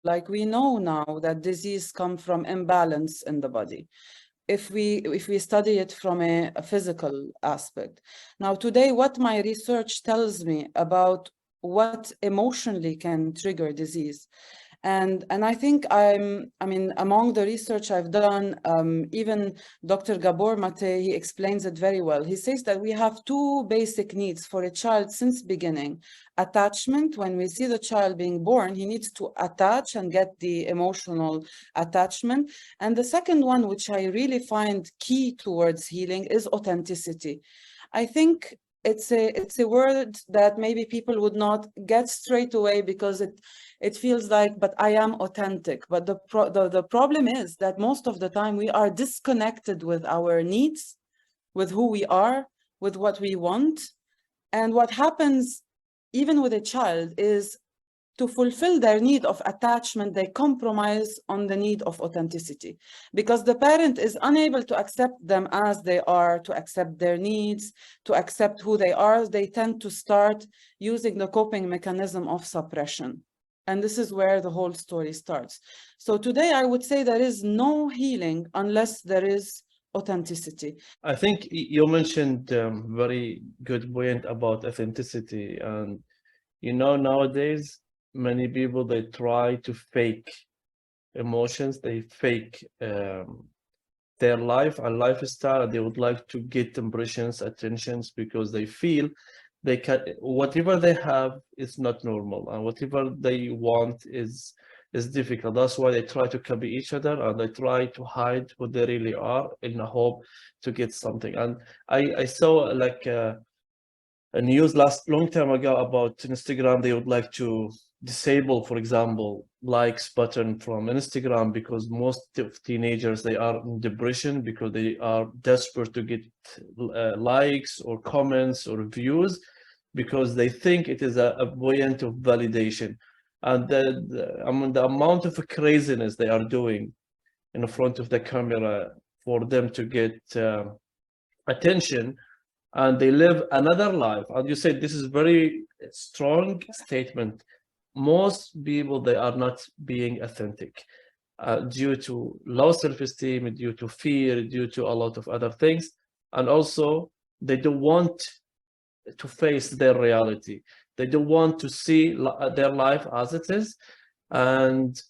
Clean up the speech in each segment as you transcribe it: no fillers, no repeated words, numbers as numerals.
Like we know now that disease comes from imbalance in the body. If we study it from a physical aspect. Now, today, what my research tells me about what emotionally can trigger disease. And I think I mean, among the research I've done, even Dr. Gabor Mate, he explains it very well. He says that we have two basic needs for a child since beginning. Attachment, when we see the child being born, he needs to attach and get the emotional attachment. And the second one, which I really find key towards healing, is authenticity. I think it's a word that maybe people would not get straight away because it feels like, but I am authentic. But the problem is that most of the time we are disconnected with our needs, with who we are, with what we want. And what happens even with a child is, to fulfill their need of attachment, they compromise on the need of authenticity, because the parent is unable to accept them as they are, to accept their needs, to accept who they are. They tend to start using the coping mechanism of suppression. And this is where the whole story starts. So today, I would say there is no healing unless there is authenticity. I think you mentioned very good point about authenticity, and nowadays many people they try to fake emotions, they fake their life and lifestyle. They would like to get impressions, attentions, because they feel they can, whatever they have is not normal, and whatever they want is difficult. That's why they try to copy each other, and they try to hide who they really are in the hope to get something. And I saw like a news long time ago about Instagram. They would like to disable, for example, likes button from Instagram, because most of teenagers, they are in depression because they are desperate to get likes or comments or views, because they think it is a point of validation. And I mean, the amount of craziness they are doing in front of the camera for them to get attention, and they live another life. And you said this is very strong statement. Most people, they are not being authentic due to low self-esteem, due to fear, due to a lot of other things. And also, they don't want to face their reality. They don't want to see their life as it is. And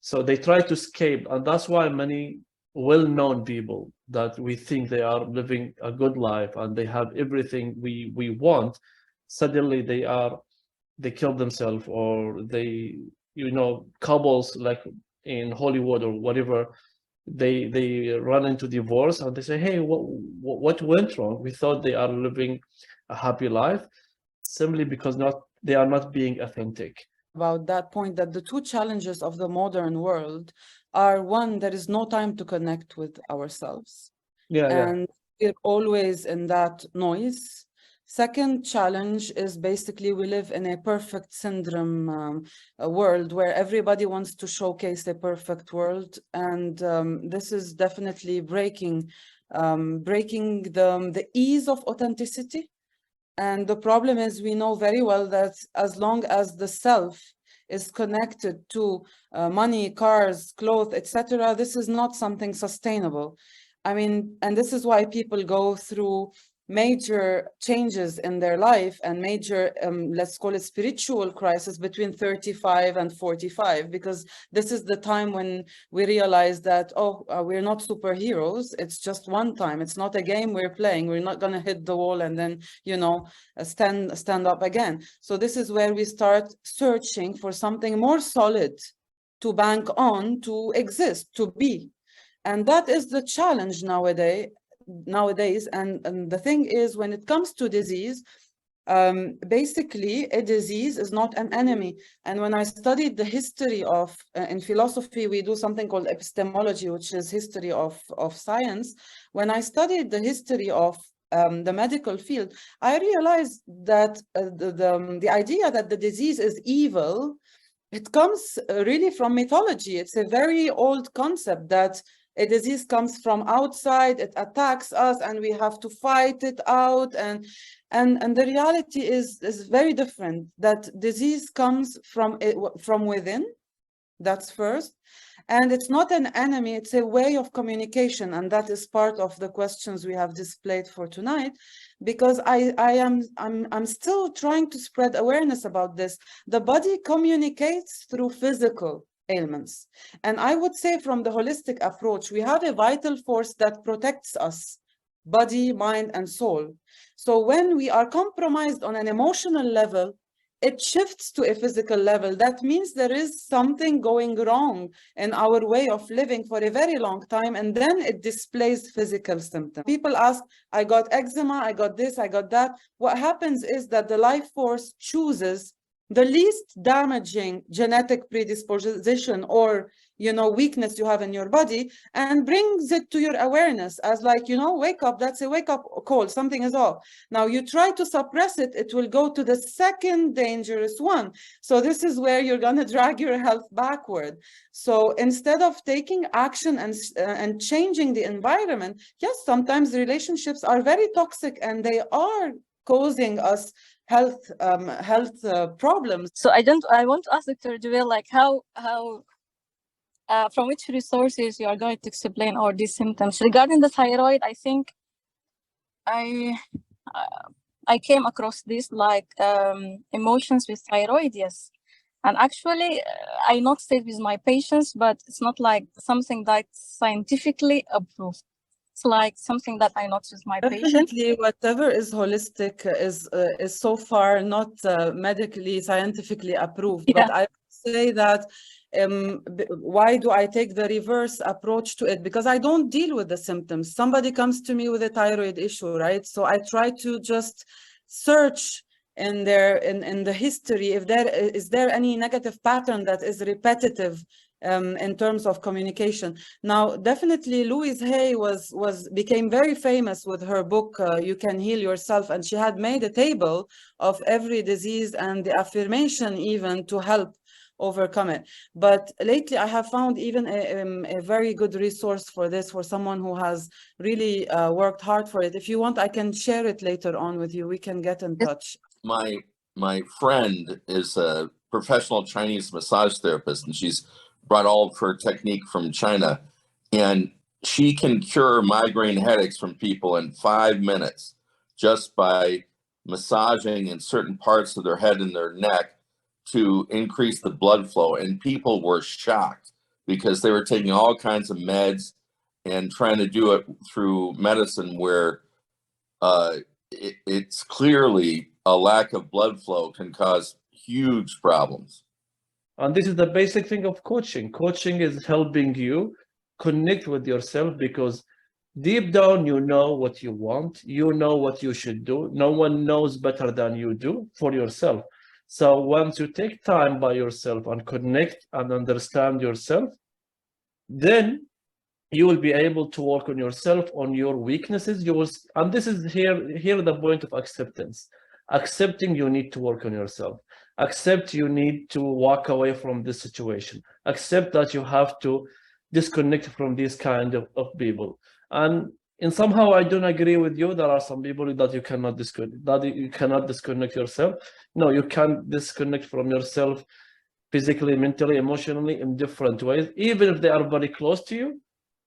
so they try to escape. And that's why many well-known people that we think they are living a good life and they have everything we want, suddenly they kill themselves, or they, couples like in Hollywood or whatever, they run into divorce, and they say, hey, what went wrong? We thought they are living a happy life, simply because not they are not being authentic. About that point, that the two challenges of the modern world are: one, there is no time to connect with ourselves, Yeah, yeah. and we're always in that noise. Second challenge is basically we live in a perfect syndrome, a world where everybody wants to showcase a perfect world, and this is definitely breaking the ease of authenticity. And the problem is, we know very well that as long as the self is connected to money, cars, clothes, etc., this is not something sustainable. I mean, and this is why people go through major changes in their life and major, let's call it spiritual crisis between 35 and 45, because this is the time when we realize that, oh, we're not superheroes. It's just one time. It's not a game we're playing. We're not going to hit the wall and then, stand up again. So this is where we start searching for something more solid to bank on, to exist, to be. And that is the challenge nowadays. And the thing is, when it comes to disease, basically a disease is not an enemy. And when I studied the history of, in philosophy, we do something called epistemology, which is history of science. When I studied the history of the medical field, I realized that the idea that the disease is evil, it comes really from mythology. It's a very old concept that a disease comes from outside, it attacks us, and we have to fight it out. And the reality is very different, that disease comes from within. That's first. And it's not an enemy, it's a way of communication. And that is part of the questions we have displayed for tonight, because I'm still trying to spread awareness about this. The body communicates through physical ailments. And I would say from the holistic approach, we have a vital force that protects us, body, mind, and soul. So when we are compromised on an emotional level, it shifts to a physical level. That means there is something going wrong in our way of living for a very long time, and then it displays physical symptoms. People ask, I got eczema, I got this, I got that. What happens is that the life force chooses the least damaging genetic predisposition or weakness you have in your body, and brings it to your awareness as like, wake up, that's a wake up call, something is off. Now you try to suppress it, it will go to the second dangerous one. So this is where you're going to drag your health backward. So instead of taking action and changing the environment, yes, sometimes relationships are very toxic and they are causing us health problems. So I want to ask Dr. Joelle, like how from which resources you are going to explain all these symptoms regarding the thyroid. I think I came across this like emotions with thyroid, yes. And actually, I noticed it with my patients, but it's not like something that's scientifically approved. It's like something that I noticed with my patients. Definitely, whatever is holistic is so far not medically, scientifically approved. Yeah. But I would say that why do I take the reverse approach to it? Because I don't deal with the symptoms. Somebody comes to me with a thyroid issue, right? So I try to just search in the history if there any negative pattern that is repetitive in terms of communication. Now, definitely Louise Hay became very famous with her book, You Can Heal Yourself, and she had made a table of every disease and the affirmation even to help overcome it. But lately I have found even a very good resource for this, for someone who has really worked hard for it. If you want, I can share it later on with you. We can get in touch. My friend is a professional Chinese massage therapist, and she's brought all of her technique from China, and she can cure migraine headaches from people in 5 minutes just by massaging in certain parts of their head and their neck to increase the blood flow. And people were shocked because they were taking all kinds of meds and trying to do it through medicine where it's clearly a lack of blood flow can cause huge problems. And this is the basic thing of coaching. Coaching is helping you connect with yourself, because deep down, you know what you want. You know what you should do. No one knows better than you do for yourself. So once you take time by yourself and connect and understand yourself, then you will be able to work on yourself, on your weaknesses. And this is here the point of acceptance. Accepting you need to work on yourself. Accept you need to walk away from this situation. Accept that you have to disconnect from these kind of people. And somehow I don't agree with you. There are some people that you cannot disconnect yourself. No, you can disconnect from yourself physically, mentally, emotionally in different ways. Even if they are very close to you,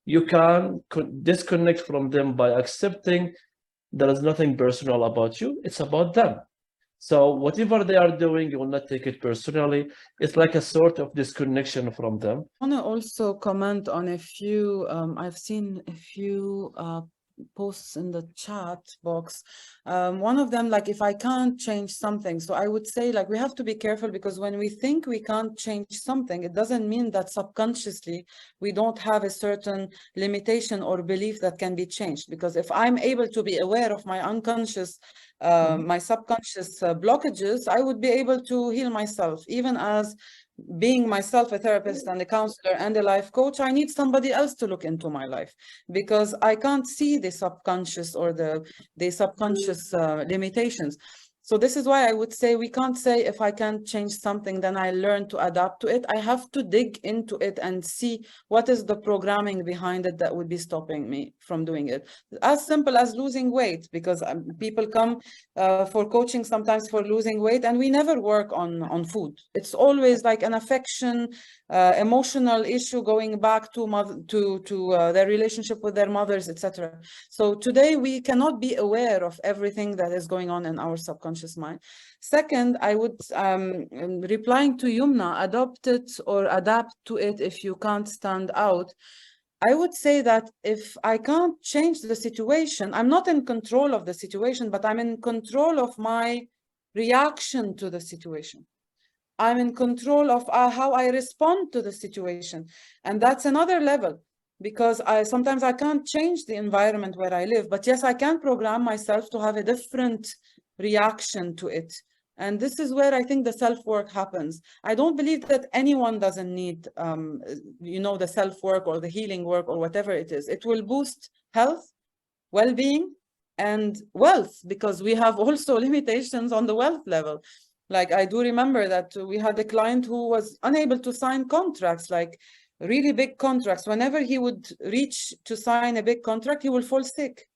you can disconnect from them by accepting there is nothing personal about you. It's about them. So whatever they are doing, you will not take it personally. It's like a sort of disconnection from them. I want to also comment on a few, I've seen a few posts in the chat box. One of them, like, if I can't change something. So I would say, like, we have to be careful, because when we think we can't change something, it doesn't mean that subconsciously we don't have a certain limitation or belief that can be changed. Because if I'm able to be aware of my unconscious, my subconscious blockages, I would be able to heal myself. Even as being myself a therapist and a counselor and a life coach, I need somebody else to look into my life, because I can't see the subconscious or the subconscious limitations. So this is why I would say we can't say if I can't change something, then I learn to adapt to it. I have to dig into it and see what is the programming behind it that would be stopping me from doing it. As simple as losing weight, because people come for coaching sometimes for losing weight, and we never work on food. It's always like an affection, emotional issue going back to their relationship with their mothers, etc. So today we cannot be aware of everything that is going on in our subconscious mind. Second, I would, replying to Yumna, adopt it or adapt to it if you can't stand out. I would say that if I can't change the situation, I'm not in control of the situation, but I'm in control of my reaction to the situation. I'm in control of how I respond to the situation. And that's another level, because sometimes I can't change the environment where I live, but yes, I can program myself to have a different reaction to it. And this is where I think the self-work happens. I don't believe that anyone doesn't need, the self-work or the healing work or whatever it is. It will boost health, well-being, and wealth, because we have also limitations on the wealth level. Like, I do remember that we had a client who was unable to sign contracts, like really big contracts. Whenever he would reach to sign a big contract, he will fall sick.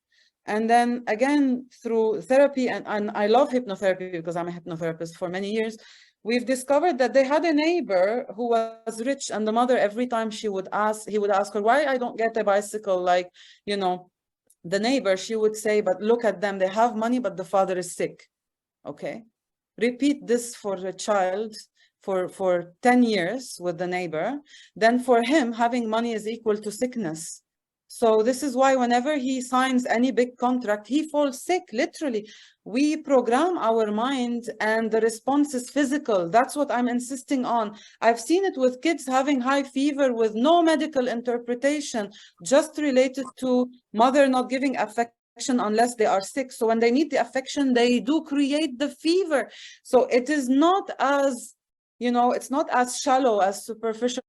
And then again, through therapy, and I love hypnotherapy because I'm a hypnotherapist for many years, we've discovered that they had a neighbor who was rich, and the mother, every time he would ask her, why I don't get a bicycle like, the neighbor, she would say, but look at them, they have money, but the father is sick. Okay. Repeat this for a child for 10 years with the neighbor, then for him, having money is equal to sickness. So this is why whenever he signs any big contract, he falls sick, literally. We program our mind and the response is physical. That's what I'm insisting on. I've seen it with kids having high fever with no medical interpretation, just related to mother not giving affection unless they are sick. So when they need the affection, they do create the fever. So it is not as, it's not as shallow, as superficial